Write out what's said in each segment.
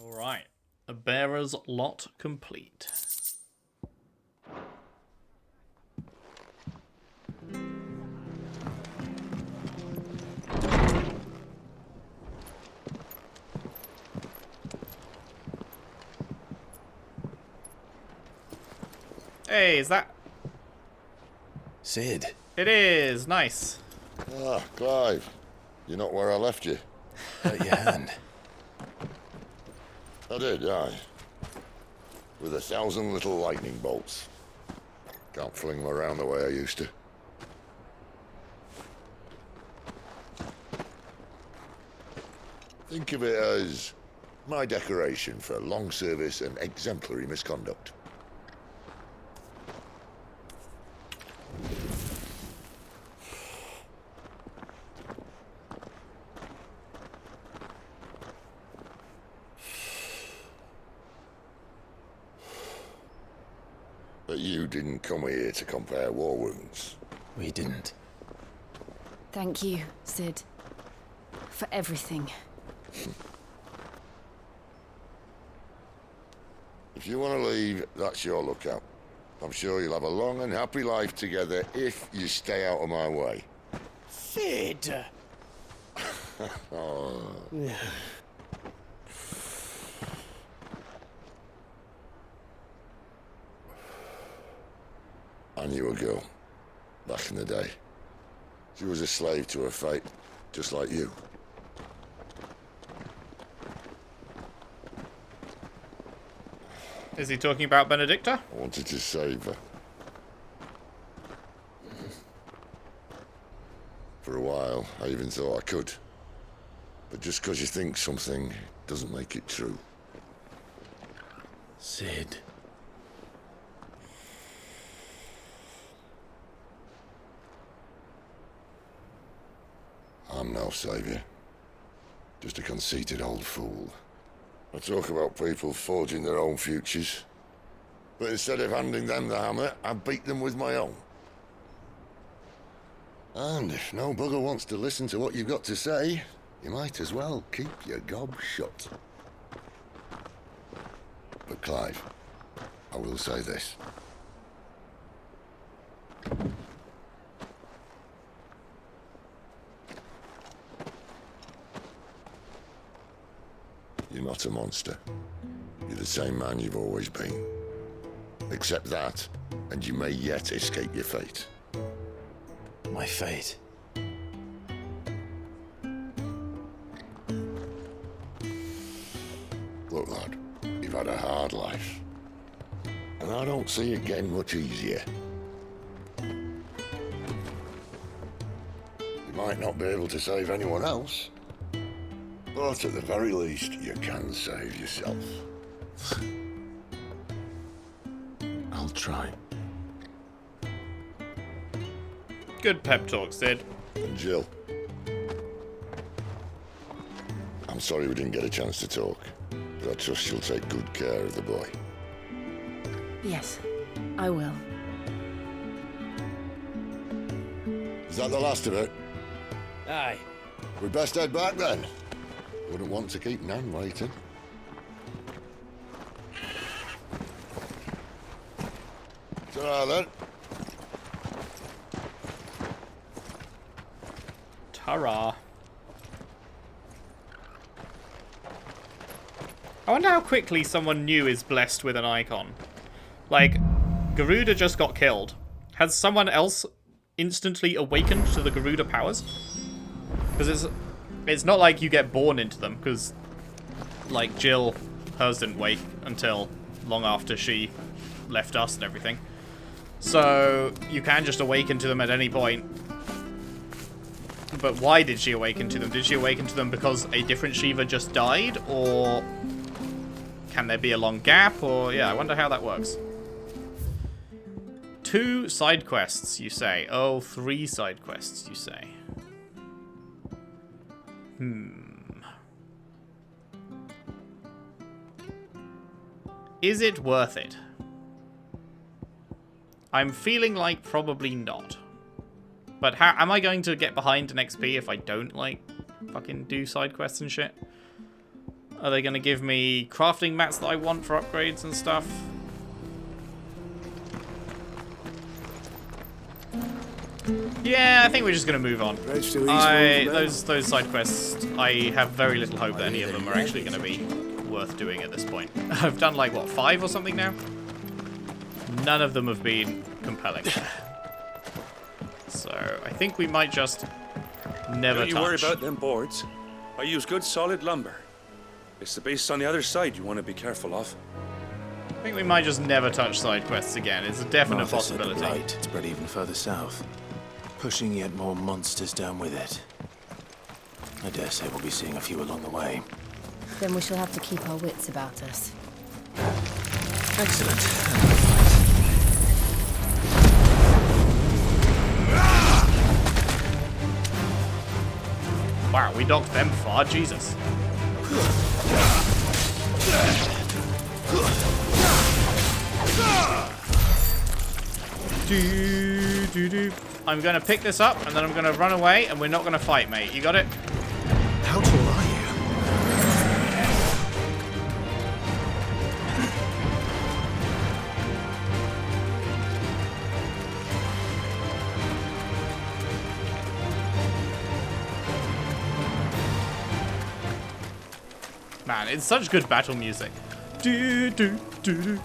Alright. A bearer's lot complete. Hey, is that... Sid. It is! Nice. Ah, Clive. You're not where I left you. Hurt your hand. I did, aye. With 1,000 little lightning bolts. Can't fling them around the way I used to. Think of it as my decoration for long service and exemplary misconduct. But you didn't come here to compare war wounds. We didn't. Thank you, Sid. For everything. If you want to leave, that's your lookout. I'm sure you'll have a long and happy life together if you stay out of my way. Sid! Oh. I knew a girl, back in the day. She was a slave to her fate, just like you. Is he talking about Benedicta? I wanted to save her. For a while, I even thought I could. But just because you think something doesn't make it true. Sid. I'm no savior. Just a conceited old fool. I talk about people forging their own futures. But instead of handing them the hammer, I beat them with my own. And if no bugger wants to listen to what you've got to say, you might as well keep your gob shut. But Clive, I will say this. You're not a monster. You're the same man you've always been. Accept that, and you may yet escape your fate. My fate. Look, lad, you've had a hard life. And I don't see it getting much easier. You might not be able to save anyone else, but at the very least, you can save yourself. I'll try. Good pep talk, Sid. And Jill, I'm sorry we didn't get a chance to talk, but I trust you'll take good care of the boy. Yes, I will. Is that the last of it? Aye. We'd best head back then. Wouldn't want to keep Nan waiting. Ta-ra then. Ta-ra. I wonder how quickly someone new is blessed with an icon. Like, Garuda just got killed. Has someone else instantly awakened to the Garuda powers? Because it's not like you get born into them, because, like, Jill, hers didn't wake until long after she left us and everything. So, you can just awaken to them at any point. But why did she awaken to them? Did she awaken to them because a different Shiva just died? Or can there be a long gap? Or, yeah, I wonder how that works. 2 side quests, you say. Oh, 3 side quests, you say. Is it worth it? I'm feeling like probably not. But how am I going to get behind an XP if I don't, like, fucking do side quests and shit? Are they going to give me crafting mats that I want for upgrades and stuff? Yeah, I think we're just going to move on. Those side quests, I have very little hope that any of them are actually going to be worth doing at this point. I've done like, what, 5 or something now? None of them have been compelling. So, I think we might just never touch. Don't you worry about them boards. I use good solid lumber. It's the base on the other side you want to be careful of. I think we might just never touch side quests again. It's a definite Martha said the possibility. Blight spread even further south, pushing yet more monsters down with it. I dare say we'll be seeing a few along the way. Then we shall have to keep our wits about us. Excellent. Wow, we docked them far, Jesus. I'm gonna pick this up and then I'm gonna run away and we're not gonna fight, mate. You got it? How tall are you? Man, it's such good battle music. Do, do, do, do.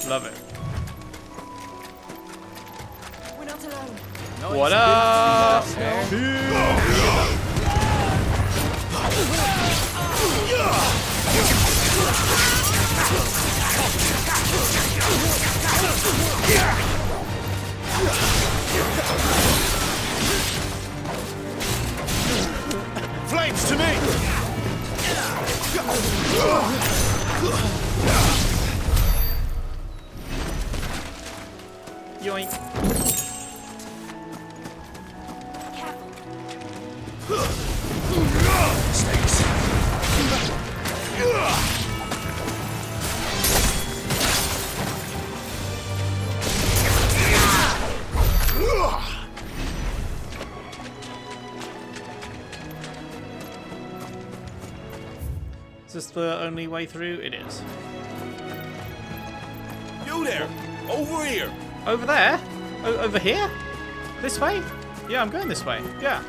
Love it. We're not alone. What up? Flames to me! Yoink. Snakes. Is this the only way through? It is. You there! Over here! Over there? Over here? This way? Yeah, I'm going this way. Yeah.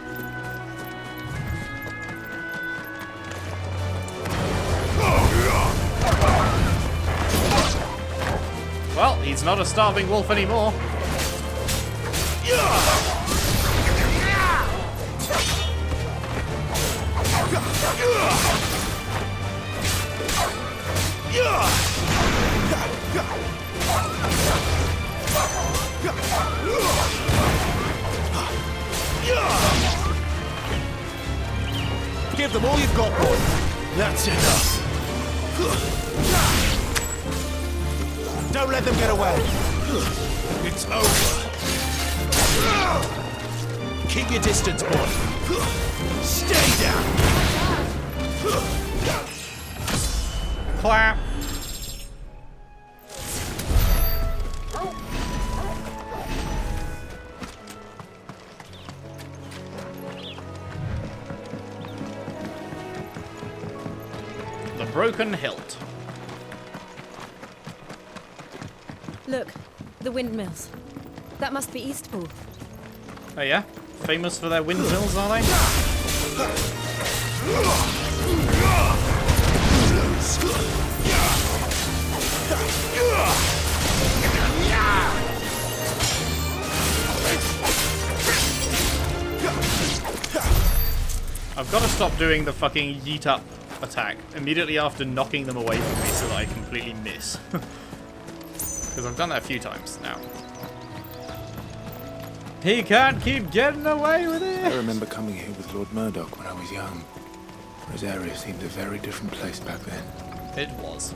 Well, he's not a starving wolf anymore. Give them all you've got, boy. That's enough. Don't let them get away. It's over. Keep your distance, boy. Stay down. Clap. The broken hilt. Look, the windmills. That must be Eastpool. Oh yeah? Famous for their windmills, are they? I've got to stop doing the fucking yeet up attack immediately after knocking them away from me so that I completely miss. Because I've done that a few times now. He can't keep getting away with I it! remember coming here with Lord Murdoch when I was young. This area seemed a very different place back then. It was.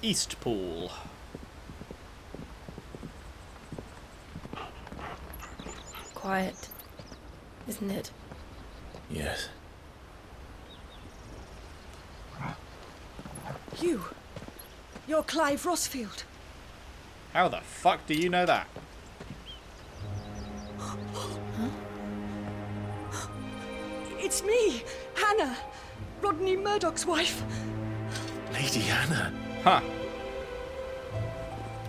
Eastpool. quiet, isn't it? Yes. You're Clive Rosfield. How the fuck do you know that? It's me, Hannah, Rodney Murdoch's wife. Lady Hannah. Huh.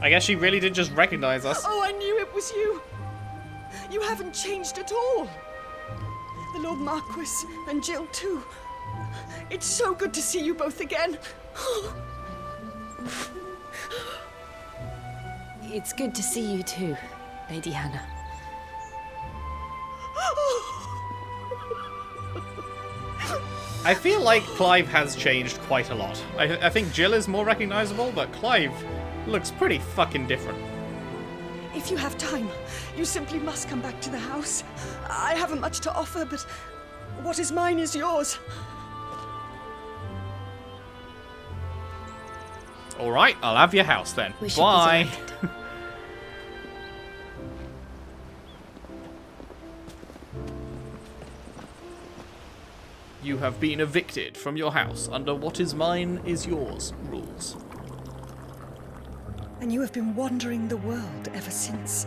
I guess she really did just recognize us. Oh, I knew it was you. You haven't changed at all. The Lord Marquis and Jill too. It's so good to see you both again. It's good to see you too, Lady Hannah. I feel like Clive has changed quite a lot. I think Jill is more recognizable, but Clive looks pretty fucking different. If you have time, you simply must come back to the house. I haven't much to offer, but what is mine is yours. Alright, I'll have your house then. We should be Bye. delighted. You have been evicted from your house under what is mine is yours rules. And you have been wandering the world ever since.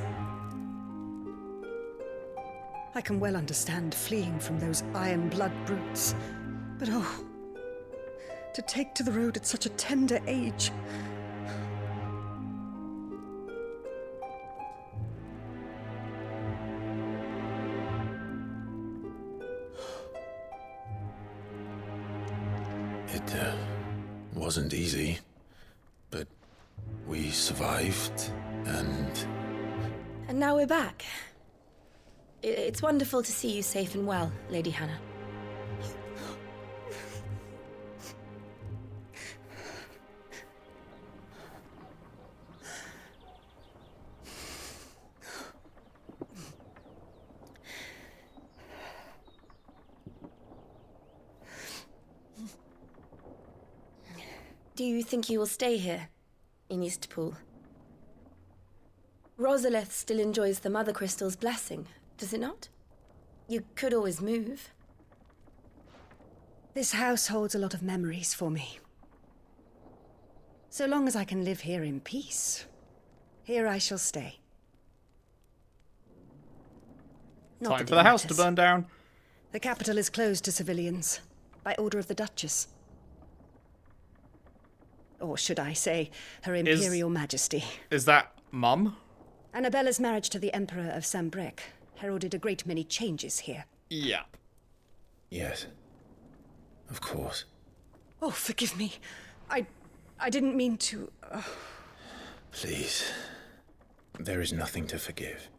I can well understand fleeing from those iron blood brutes, but oh, to take to the road at such a tender age. It wasn't easy, but we survived, and And now we're back. It's wonderful to see you safe and well, Lady Hannah. Do you think you will stay here, in Eastpool? Rosalith still enjoys the Mother Crystal's blessing, does it not? You could always move. This house holds a lot of memories for me. So long as I can live here in peace, here I shall stay. Not Time that for it the house to matters. burn down. The capital is closed to civilians, by order of the Duchess. Or should I say, Her Imperial Majesty. Is that Mum? Annabella's marriage to the Emperor of Sambrec heralded a great many changes here. Yeah. yes, of course. Oh, forgive me. I didn't mean to... Please, there is nothing to forgive.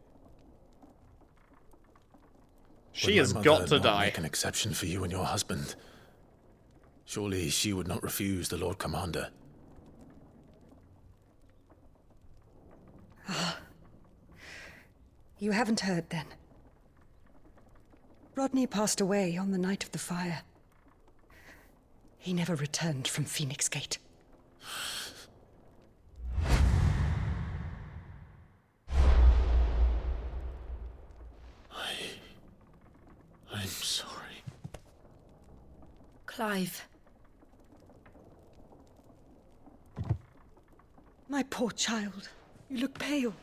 She Would my has mother got to not die. Make an exception for you and your husband. Surely she would not refuse the Lord Commander. You haven't heard, then. Rodney passed away on the night of the fire. He never returned from Phoenix Gate. I'm sorry. Clive. My poor child. You look pale.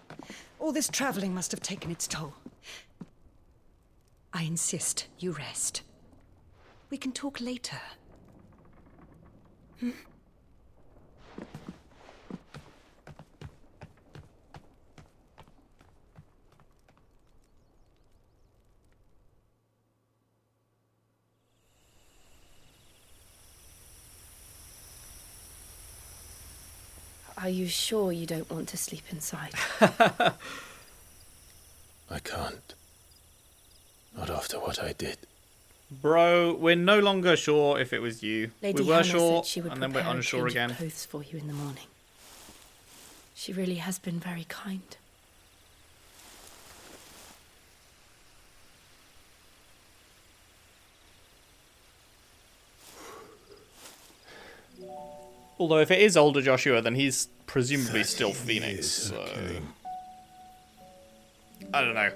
All this traveling must have taken its toll. I insist you rest. We can talk later. Are you sure you don't want to sleep inside? I can't. Not after what I did. Bro, we're no longer sure if it was you. Lady we were Hannah sure, said she would and then we're prepare a unsure change of again. clothes for you in the morning. She really has been very kind. Although if it is older Joshua, then he's presumably still 13 Phoenix, years, so... okay. I don't know.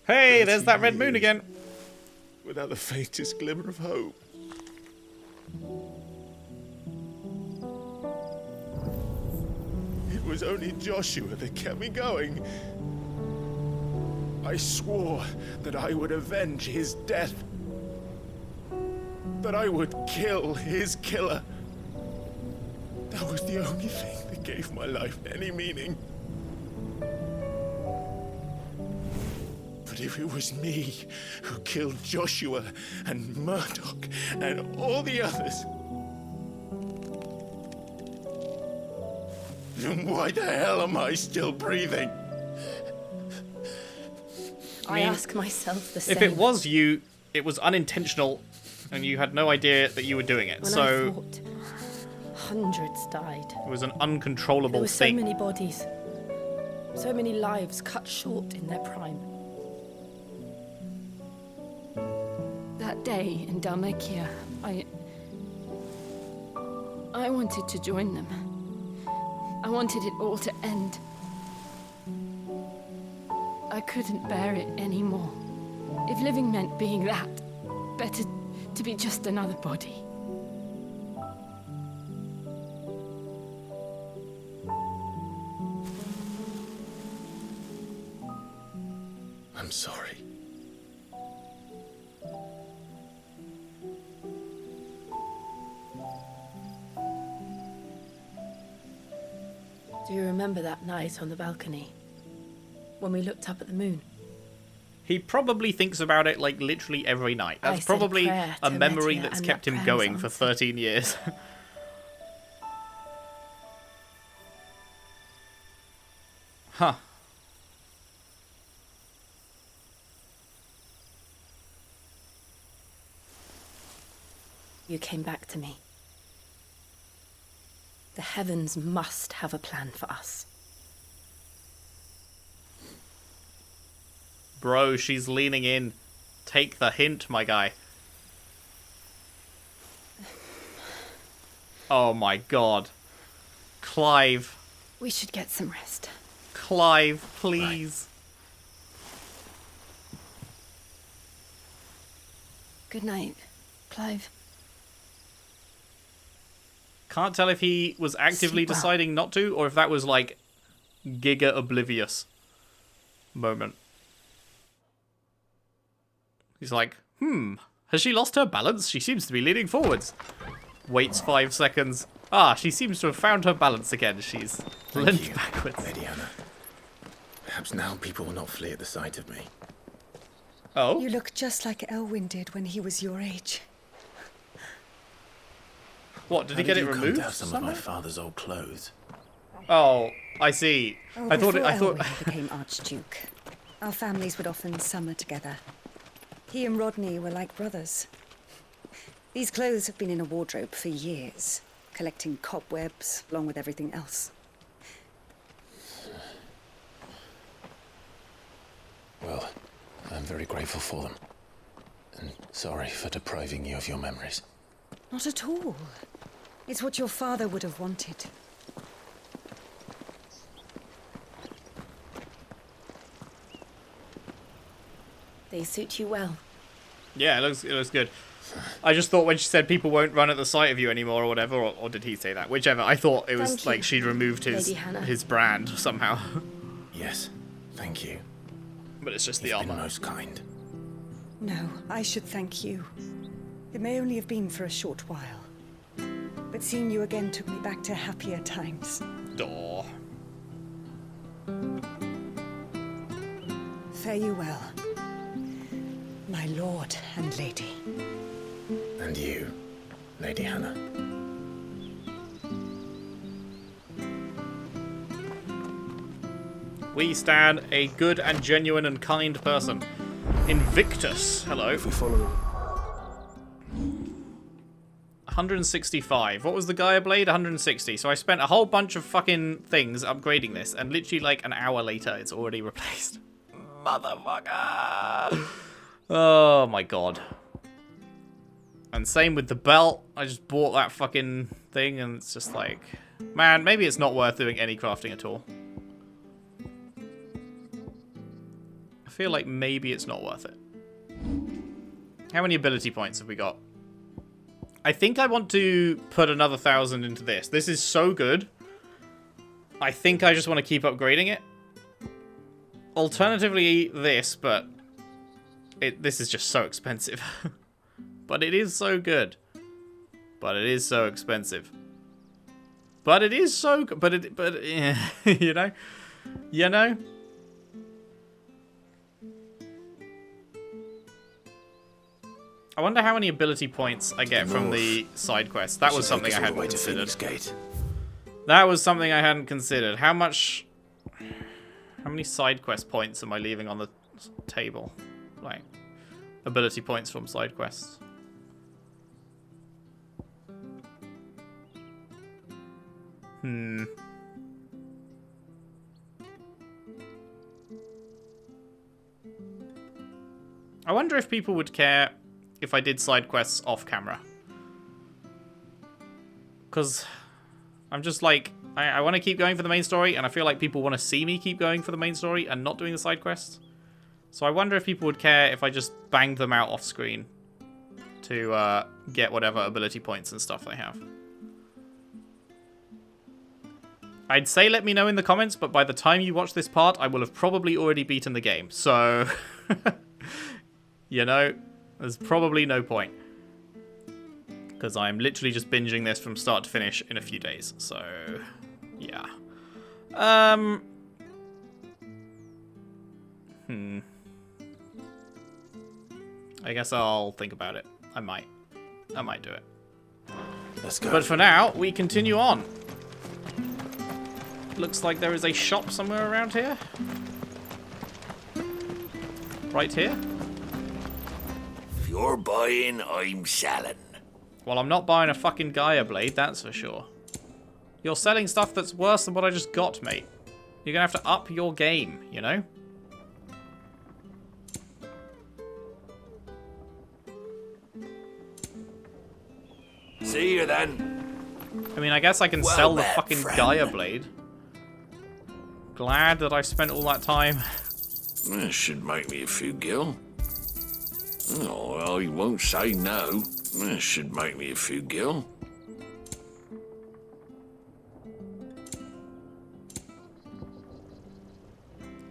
Hey, there's that red moon years, again. Without the faintest glimmer of hope. It was only Joshua that kept me going. I swore that I would avenge his death. That I would kill his killer. That was the only thing that gave my life any meaning. But if it was me who killed Joshua and Murdoch and all the others, then why the hell am I still breathing? I ask myself the same. If it was you, it was unintentional, and you had no idea that you were doing it. When So I thought hundreds died. it was an uncontrollable There were so thing. many bodies. So many lives cut short in their prime. That day in Dalmacia, I wanted to join them. I wanted it all to end. I couldn't bear it anymore. If living meant being that, better to be just another body. I'm sorry. Do you remember that night on the balcony? When we looked up at the moon? He probably thinks about it like literally every night. I That's said a probably prayer a to memory Metia, that's and kept that him prayer was going for answered. 13 years. Huh. You came back to me. The heavens must have a plan for us. Bro, she's leaning in. Take the hint, my guy. Oh my god. Clive. We should get some rest. Clive, please. Good night, Clive. Can't tell if he was actively Sleep well. deciding not to, or if that was like Giga oblivious moment. He's like, has she lost her balance? She seems to be leaning forwards. Waits 5 seconds. Ah, she seems to have found her balance again. She's leant backwards. Lady Hannah. Perhaps now people will not flee at the sight of me. Oh? You look just like Elwyn did when he was your age. What, did he How get did it you come removed? to have some of my somehow? father's old clothes? Oh, I see. Oh, I thought Elwyn became Archduke. Our families would often summer together. He and Rodney were like brothers. These clothes have been in a wardrobe for years, collecting cobwebs along with everything else. Well, I'm very grateful for them. And sorry for depriving you of your memories. Not at all. It's what your father would have wanted. They suit you well. Yeah, it looks good. I just thought when she said people won't run at the sight of you anymore or whatever, or did he say that? Whichever. I thought it was Thank like you, she'd removed Lady Hannah. his brand somehow. Yes, thank you. But it's just the You've been armor. most kind. No, I should thank you. It may only have been for a short while. But seeing you again took me back to happier times. Door. Fare you well, my lord and lady. And you, Lady Hannah. We stand a good and genuine and kind person. Invictus. Hello. If we follow... 165. What was the Gaia Blade? 160. So I spent a whole bunch of fucking things upgrading this, and literally like an hour later, it's already replaced. Motherfucker! Oh my god. And same with the belt. I just bought that fucking thing, and it's just like, man, maybe it's not worth doing any crafting at all. I feel like maybe it's not worth it. How many ability points have we got? I think I want to put another 1,000 into this. This is so good. I think I just want to keep upgrading it. Alternatively, this, but this is just so expensive. But it is so good. But it is so expensive. But it is so good. But yeah, you know? You know? I wonder how many ability points I get from the side quests. That was something I hadn't considered. That was something I hadn't considered. How many side quest points am I leaving on the table? Like, ability points from side quests. I wonder if people would care if I did side quests off camera. Because I'm just like, I want to keep going for the main story, and I feel like people want to see me keep going for the main story and not doing the side quests. So I wonder if people would care if I just banged them out off screen to get whatever ability points and stuff they have. I'd say let me know in the comments, but by the time you watch this part, I will have probably already beaten the game. So, you know, there's probably no point. Because I'm literally just binging this from start to finish in a few days. So, yeah. I guess I'll think about it. I might do it. Let's go. But for now, we continue on. Looks like there is a shop somewhere around here. Right here. If you're buying, I'm selling. Well, I'm not buying a fucking Gaia blade, that's for sure. You're selling stuff that's worse than what I just got, mate. You're gonna have to up your game, you know? See you then. I mean, I guess I can Well sell the met, fucking friend. Gaia blade. Glad that I spent all that time. This should make me a few gil. Oh, I won't say no. This should make me a few gil.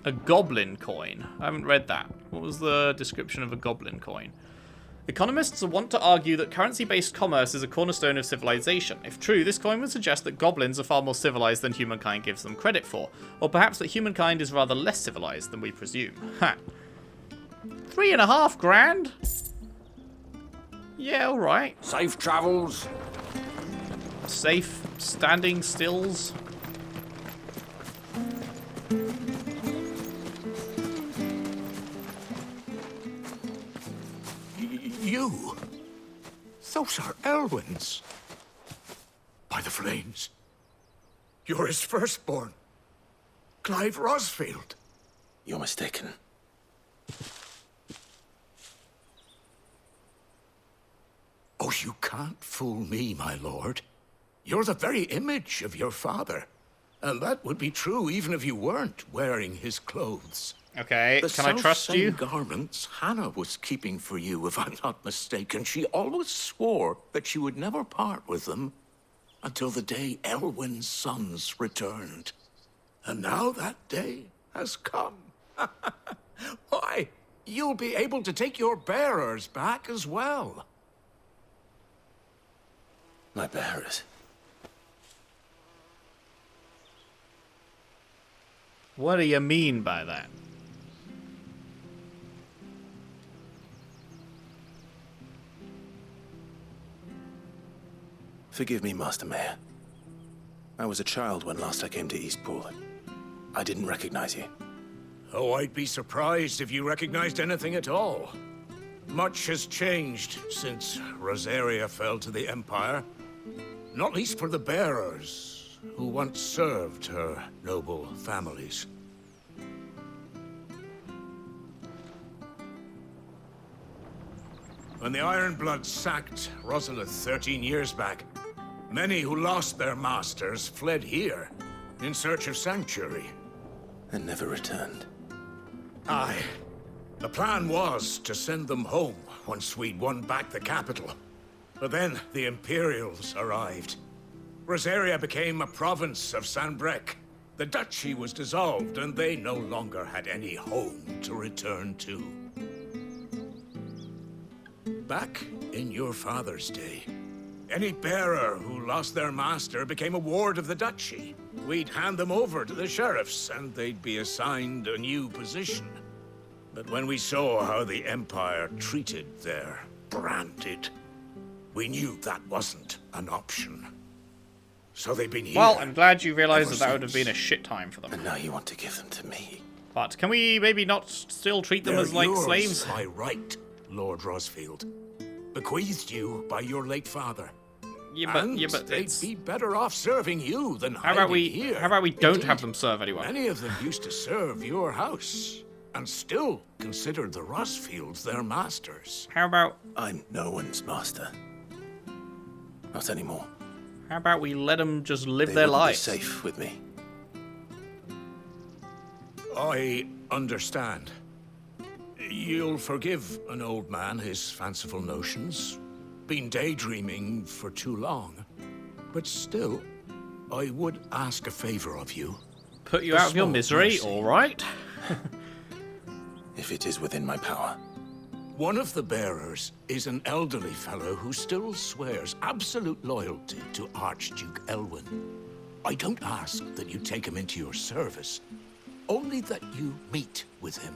A goblin coin. I haven't read that. What was the description of a goblin coin? Economists want to argue that currency-based commerce is a cornerstone of civilization. If true, this coin would suggest that goblins are far more civilized than humankind gives them credit for. Or perhaps that humankind is rather less civilized than we presume. Ha! 3.5 grand? Yeah, alright. Safe travels. Safe standing stills. You? Those are Elwyn's. By the flames. You're his firstborn. Clive Rosfield. You're mistaken. Oh, you can't fool me, my lord. You're the very image of your father. And that would be true even if you weren't wearing his clothes. Okay, The can I trust you? garments Hannah was keeping for you, if I'm not mistaken. She always swore that she would never part with them until the day Elwyn's sons returned. And now that day has come. Why, you'll be able to take your bearers back as well. My bearers. What do you mean by that? Forgive me, Master Mayor. I was a child when last I came to Eastpool. I didn't recognize you. Oh, I'd be surprised if you recognized anything at all. Much has changed since Rosaria fell to the Empire. Not least for the bearers, who once served her noble families. When the Ironbloods sacked Rosalith 13 years back, many who lost their masters fled here in search of sanctuary. And never returned. Aye, The plan was to send them home once we'd won back the capital. But then the Imperials arrived. Rosaria became a province of Sanbreque. The duchy was dissolved, and they no longer had any home to return to. Back in your father's day, any bearer who lost their master became a ward of the duchy. We'd hand them over to the sheriffs, and they'd be assigned a new position. But when we saw how the Empire treated their branded, we knew that wasn't an option. So they've been here. Well, I'm glad you realised ever that would have since. been a shit time for them. And now you want to give them to me. But can we maybe not still treat them They're as, like, yours slaves? by right, Lord Rosfield. Bequeathed you by your late father. Yeah, And but they'd it's... be better off serving you than How about hiding here. we don't Indeed, have them serve anyone? Many of them used to serve your house, and still considered the Rosfields their masters. How about I'm no one's master. Not anymore. we let them just live They their wouldn't lives? be safe with me. I understand. You'll forgive an old man his fanciful notions. Been daydreaming for too long. But still, I would ask a favor of you. Put you A out of your small misery, mercy. all right? If it is within my power. One of the bearers is an elderly fellow who still swears absolute loyalty to Archduke Elwyn. I don't ask that you take him into your service, only that you meet with him.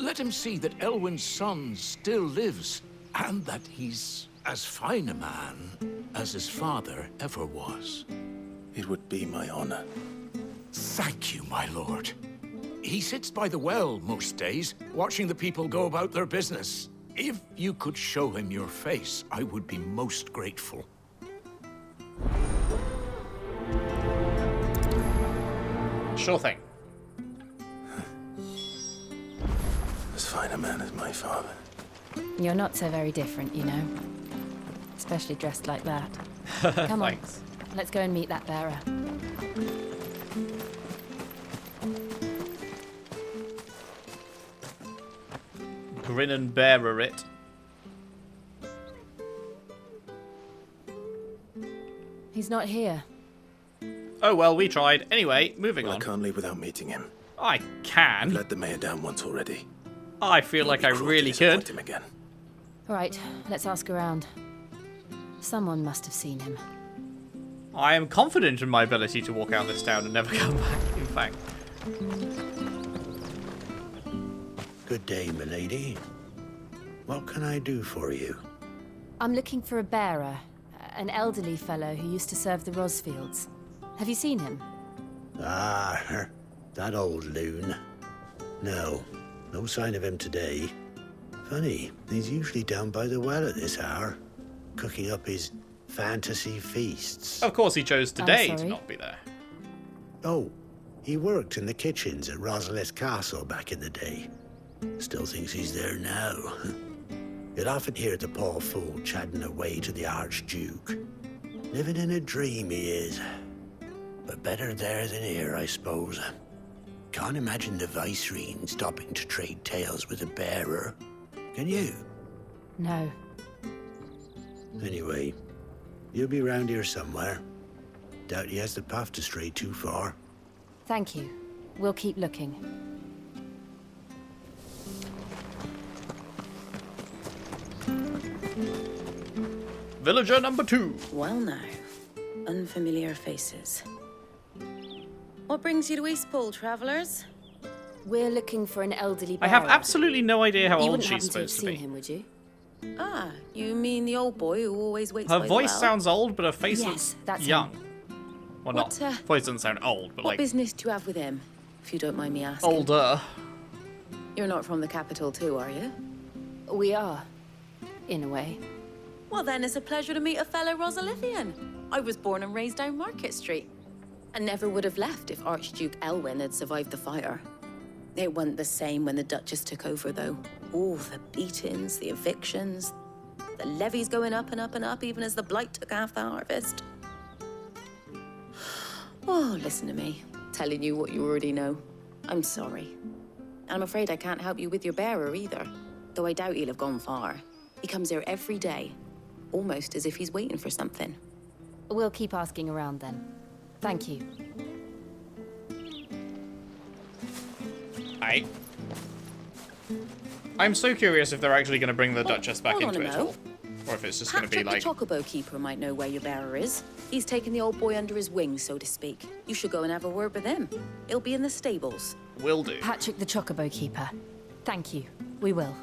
Let him see that Elwyn's son still lives, and that he's as fine a man as his father ever was. It would be my honor. Thank you, my lord. He sits by the well most days, watching the people go about their business. If you could show him your face, I would be most grateful. Sure thing. As fine a man as my father. You're not so very different, you know. Especially dressed like that. Come on, Thanks. let's go and meet that bearer. Grin and bearer it. He's not here. Oh well, we tried. Anyway, moving Well, I on. can't leave without meeting him. I I've can. let the mayor down once already. I feel like I It'd be cruel to really disappoint could. him again. All right, let's ask around. Someone must have seen him. I am confident in my ability to walk out this town and never come back, in fact. Good day, milady. What can I do for you? I'm looking for a bearer, an elderly fellow who used to serve the Rosfields. Have you seen him? Ah, that old loon. No sign of him today. Funny, he's usually down by the well at this hour, cooking up his fantasy feasts. Of course he chose today to sorry. not be there. Oh, he worked in the kitchens at Rosalith Castle back in the day. Still thinks he's there now. You'd often hear the poor fool chatting away to the Archduke. Living in a dream he is. But better there than here, I suppose. Can't imagine the Viceroy stopping to trade tales with a bearer. Can you? No. Anyway, you'll be round here somewhere. Doubt he has the path to stray too far. Thank you. We'll keep looking. Villager number 2. Well now, unfamiliar faces. What brings you to Eastpool, travellers? We're looking for an elderly I bearer. have absolutely no idea how You old wouldn't she's happen to have supposed to seen be. him, would you? Ah, you mean the old boy who always waits Her by the voice well? sounds old, but her face Yes, looks that's him. young. Well, What, not. Voice doesn't sound old, but What like business do you have with him, if you don't mind me asking? older. You're not from the capital too, are you? We are, in a way. Well then, it's a pleasure to meet a fellow Rosalithian. I was born and raised down Market Street. And never would have left if Archduke Elwyn had survived the fire. It wasn't the same when the Duchess took over, though. All the beatings, the evictions, the levies going up and up and up, even as the Blight took half the harvest. Oh, listen to me, telling you what you already know. I'm sorry. I'm afraid I can't help you with your bearer either, though I doubt he'll have gone far. He comes here every day, almost as if he's waiting for something. We'll keep asking around then. Thank you. I'm so curious if they're actually going to bring the Duchess back hold on into a it at mo. all. Or if it's just going to be Patrick like... the Chocobo Keeper might know where your bearer is. He's taken the old boy under his wing, so to speak. You should go and have a word with him. He'll be in the stables. Will do. Patrick the Chocobo Keeper. Thank you. We will.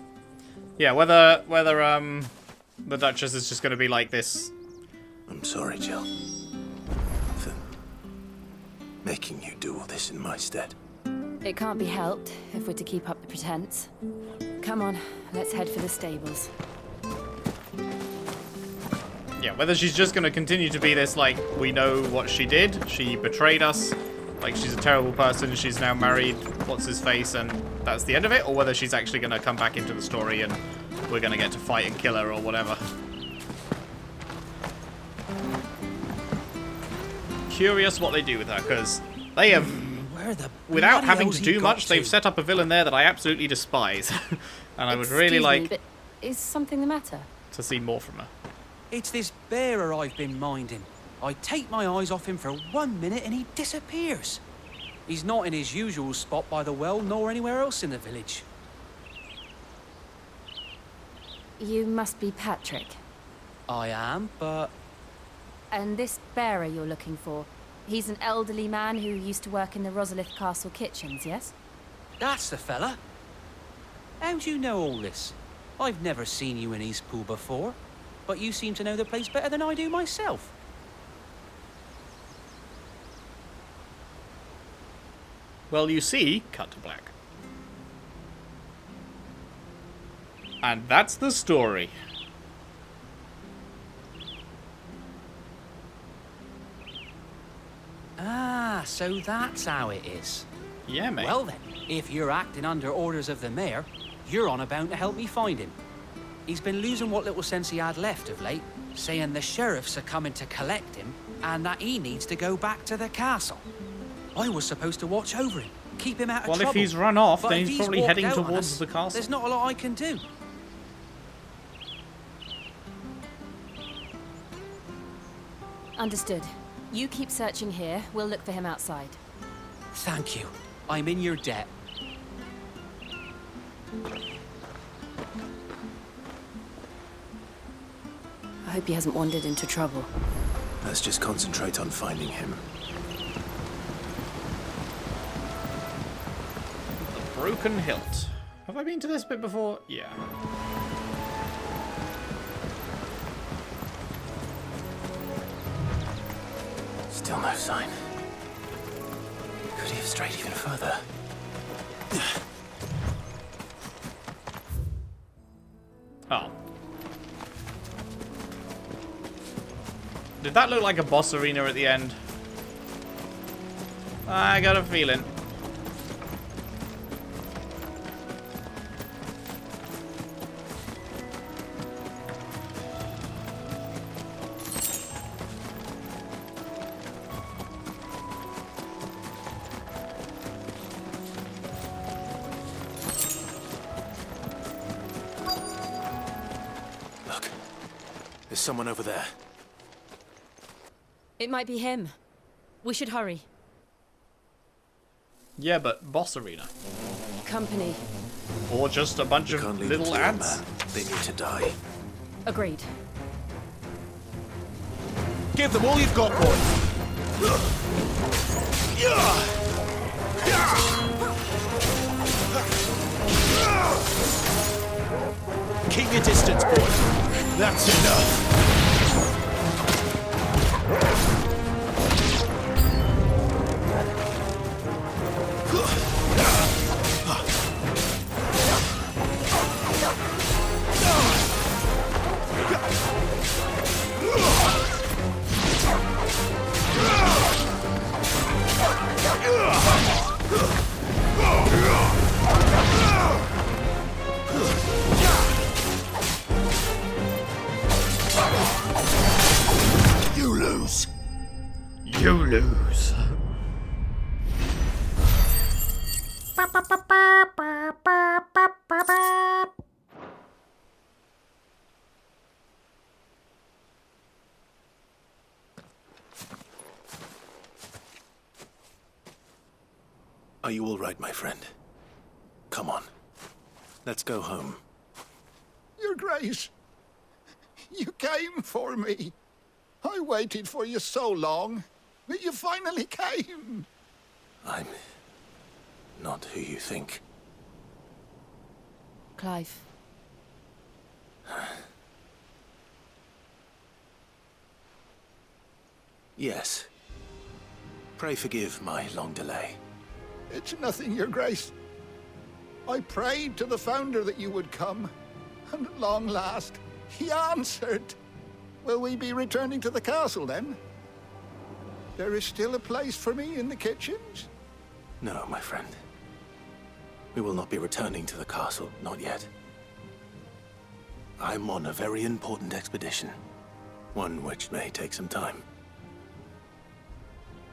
Yeah, whether the Duchess is just going to be like this. I'm sorry, Jill, for making you do all this in my stead. It can't be helped if we're to keep up the pretense. Come on, let's head for the stables. Yeah, whether she's just going to continue to be this, like, we know what she did, she betrayed us, like, she's a terrible person, she's now married, what's-his-face, and that's the end of it, or whether she's actually going to come back into the story and we're going to get to fight and kill her or whatever. Curious what they do with her, because they have, without having to do much, they've set up a villain there that I absolutely despise. And I would really like... but is something the matter? to see more from her. It's this bearer I've been minding. I take my eyes off him for 1 minute and he disappears. He's not in his usual spot by the well, nor anywhere else in the village. You must be Patrick. I am, but... And this bearer you're looking for, he's an elderly man who used to work in the Rosalith Castle kitchens, yes? That's the fella. How do you know all this? I've never seen you in Eastpool before, but you seem to know the place better than I do myself. Well, you see, cut to black. And that's the story. Ah, so that's how it is. Yeah, mate. Well then, if you're acting under orders of the mayor, you're on about to help me find him. He's been losing what little sense he had left of late, saying the sheriffs are coming to collect him and that he needs to go back to the castle. I was supposed to watch over him, keep him out of trouble. Well, if he's run off, But then if he's probably walked heading out on towards us, the castle. There's not a lot I can do. Understood. You keep searching here, we'll look for him outside. Thank you. I'm in your debt. I hope he hasn't wandered into trouble. Let's just concentrate on finding him. The Broken Hilt. Have I been to this bit before? Yeah. Still no sign. Could he have strayed even further? Oh. Did that look like a boss arena at the end? I got a feeling. Look. There's someone over there. It might be him. We should hurry. Yeah, but boss arena. Company. Or just a bunch of Can't leave little them to ants. them, They need to die. Agreed. Give them all you've got, boys. Keep your distance, boys. That's enough. Are you all right, my friend? Come on. Let's go home. Your Grace, you came for me. I waited for you so long, but you finally came. I'm not who you think. Clive. Yes. Pray forgive my long delay. It's nothing, Your Grace. I prayed to the Founder that you would come, and at long last, he answered. Will we be returning to the castle, then? There is still a place for me in the kitchens? No, my friend. We will not be returning to the castle, not yet. I'm on a very important expedition. One which may take some time.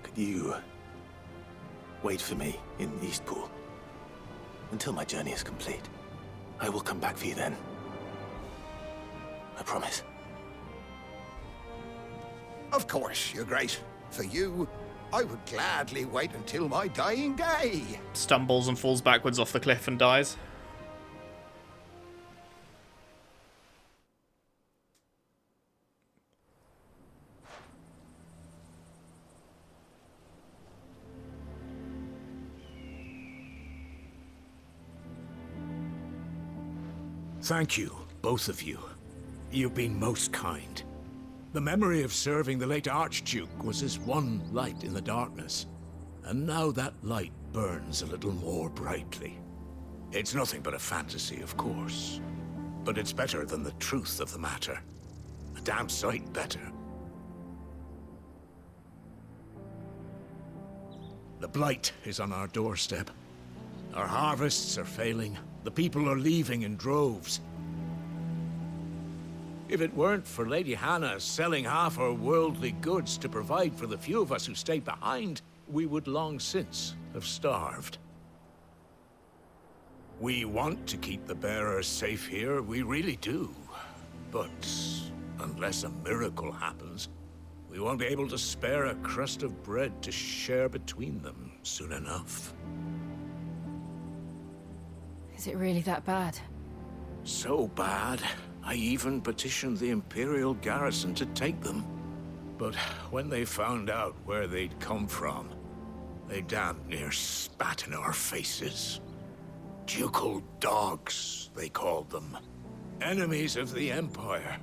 Could you wait for me in Eastpool until my journey is complete? I will come back for you then. I promise. Of course, Your Grace. For you, I would gladly wait until my dying day. Stumbles and falls backwards off the cliff and dies. Thank you, both of you. You've been most kind. The memory of serving the late Archduke was as one light in the darkness, and now that light burns a little more brightly. It's nothing but a fantasy, of course, but it's better than the truth of the matter. A damn sight better. The Blight is on our doorstep. Our harvests are failing. The people are leaving in droves. If it weren't for Lady Hannah selling half our worldly goods to provide for the few of us who stayed behind, we would long since have starved. We want to keep the bearers safe here, we really do. But unless a miracle happens, we won't be able to spare a crust of bread to share between them soon enough. Is it really that bad? So bad, I even petitioned the Imperial garrison to take them. But when they found out where they'd come from, they damn near spat in our faces. Ducal dogs, they called them. Enemies of the Empire.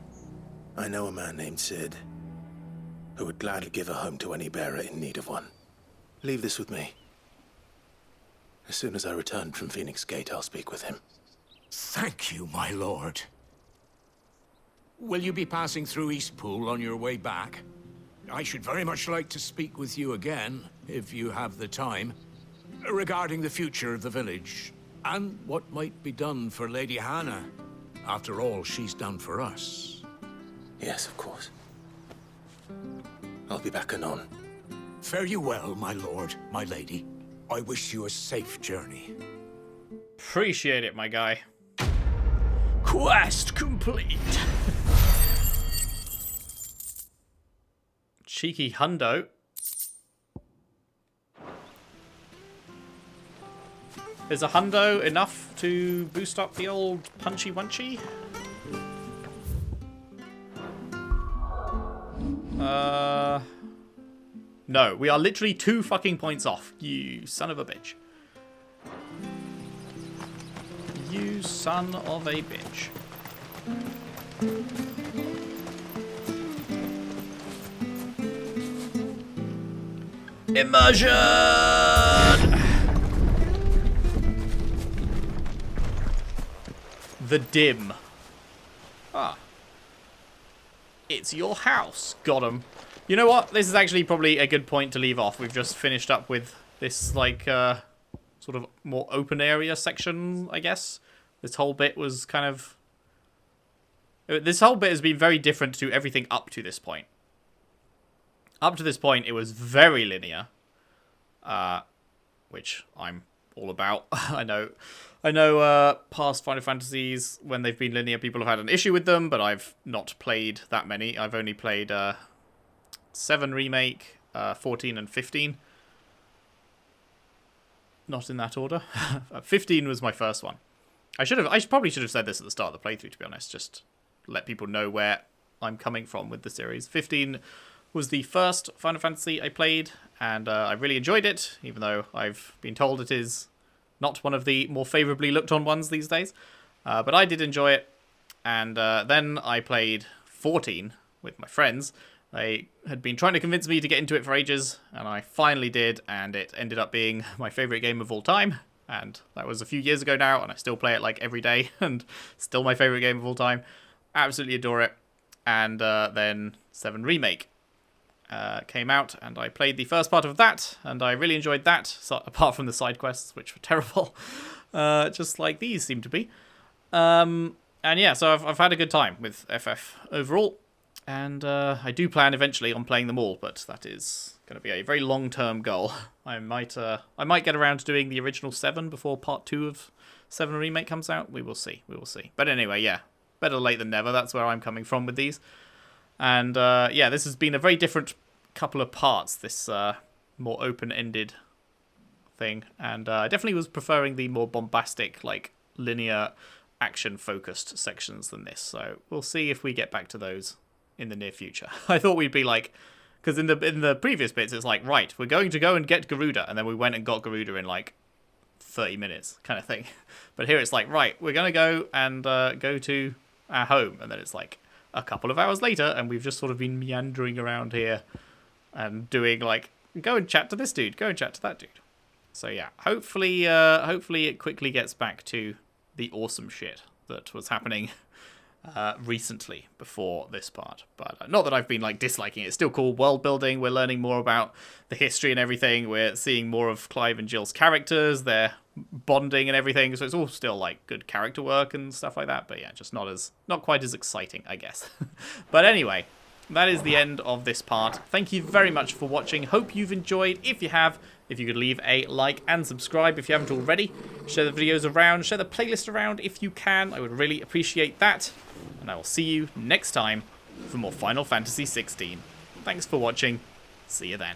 I know a man named Sid, who would gladly give a home to any bearer in need of one. Leave this with me. As soon as I return from Phoenix Gate, I'll speak with him. Thank you, my lord. Will you be passing through Eastpool on your way back? I should very much like to speak with you again, if you have the time, regarding the future of the village, and what might be done for Lady Hannah. After all she's done for us. Yes, of course. I'll be back anon. Fare you well, my lord, my lady. I wish you a safe journey. Appreciate it, my guy. Quest complete. Cheeky hundo. Is a hundo enough to boost up the old punchy wunchy? No, we are literally 2 fucking points off. You son of a bitch. You son of a bitch. Immersion! The dim. Ah. It's your house. Got 'em. You know what? This is actually probably a good point to leave off. We've just finished up with this, like, sort of more open area section, I guess. This whole bit was kind of... This whole bit has been very different to everything up to this point. Up to this point, it was very linear. Which I'm all about. I know past Final Fantasies, when they've been linear, people have had an issue with them, but I've not played that many. I've only played 7 Remake, 14 and 15. not in that order. 15 was my first one. I probably should have said this at the start of the playthrough, to be honest, just let people know where I'm coming from with the series. 15 was the first Final Fantasy I played, and I really enjoyed it, even though I've been told it is not one of the more favourably looked on ones these days. But I did enjoy it, and then I played 14 with my friends. They had been trying to convince me to get into it for ages, and I finally did, and it ended up being my favourite game of all time. And that was a few years ago now, and I still play it like every day, and still my favourite game of all time. Absolutely adore it. And then 7 Remake came out, and I played the first part of that, and I really enjoyed that, so, apart from the side quests, which were terrible, just like these seem to be. And yeah, so I've had a good time with FF overall, and I do plan eventually on playing them all, but that is going to be a very long-term goal. I might get around to doing the original 7 before part 2 of 7 Remake comes out. We will see. But anyway, yeah, better late than never. That's where I'm coming from with these. And yeah, this has been a very different couple of parts, this more open-ended thing. And I definitely was preferring the more bombastic, like, linear, action-focused sections than this. So we'll see if we get back to those in the near future. I thought we'd be like... Because in the previous bits, it's like, right, we're going to go and get Garuda. And then we went and got Garuda in, like, 30 minutes kind of thing. But here it's like, right, we're going to go and go to our home. And then it's like a couple of hours later, and we've just sort of been meandering around here and doing, like, go and chat to this dude, go and chat to that dude. So yeah, hopefully it quickly gets back to the awesome shit that was happening recently before this part. But not that I've been like disliking it. It's still cool world building. We're learning more about the history and everything. We're seeing more of Clive and Jill's characters, their bonding and everything. So it's all still like good character work and stuff like that. But yeah, just not quite as exciting, I guess. But anyway, that is the end of this part. Thank you very much for watching. Hope you've enjoyed. If you have, if you could leave a like and subscribe if you haven't already. Share the videos around, share the playlist around if you can. I would really appreciate that. And I will see you next time for more Final Fantasy XVI. Thanks for watching. See you then.